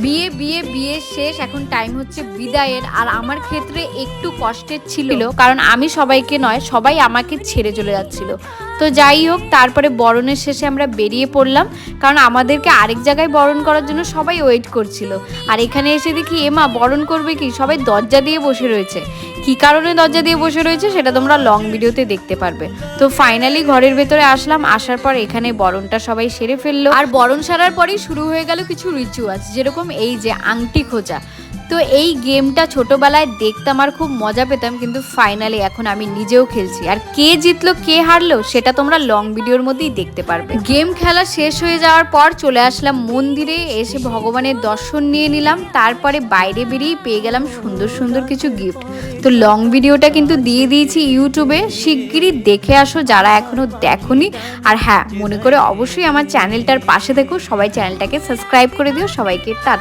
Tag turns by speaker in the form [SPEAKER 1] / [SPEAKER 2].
[SPEAKER 1] বিয়ে বিয়ে বিয়ে শেষ, এখন টাইম হচ্ছে বিদায়ের। আর আমার ক্ষেত্রে একটু কষ্টের ছিল, কারণ আমি সবাইকে নয়, সবাই আমাকে ছেড়ে চলে যাচ্ছিল। তো যাই হোক, তারপরে বরণের শেষে আমরা বেরিয়ে পড়লাম, কারণ আমাদেরকে আরেক জায়গায় বরণ করার জন্য সবাই ওয়েট করছিল। আর এখানে এসে দেখি এমা বরণ করবে কি, সবাই দরজা দিয়ে বসে রয়েছে। কি কারণে দরজা দিয়ে বসে রয়েছে সেটা তোমরা লং ভিডিওতে দেখতে পারবে। তো ফাইনালি ঘরের ভেতরে আসলাম, আসার পর এখানে বরণটা সবাই সেরে ফেললো। আর বরণ সারার পরেই শুরু হয়ে গেল কিছু রিচুয়াল, যেরকম এই যে আংটি খোঁজা। তো এই গেমটা ছোটবেলায় দেখতাম আর খুব মজা পেতাম, কিন্তু ফাইনালি এখন আমি নিজেও খেলছি। আর কে জিতলো কে হারলো সেটা তোমরা লং ভিডিওর মধ্যেই দেখতে পারবে। গেম খেলা শেষ হয়ে যাওয়ার পর চলে আসলাম মন্দিরে, এসে ভগবানের দর্শন নিয়ে নিলাম। তারপরে বাইরে বেরিয়ে পেয়ে গেলাম সুন্দর সুন্দর কিছু গিফট। তো লং ভিডিওটা কিন্তু দিয়ে দিয়েছি ইউটিউবে, শিগগিরই দেখে আসো যারা এখনো দেখোনি। আর হ্যাঁ, মনে করে অবশ্যই আমার চ্যানেলটার পাশে থেকো, সবাই চ্যানেলটাকে সাবস্ক্রাইব করে দিও। সবাইকে টাটা।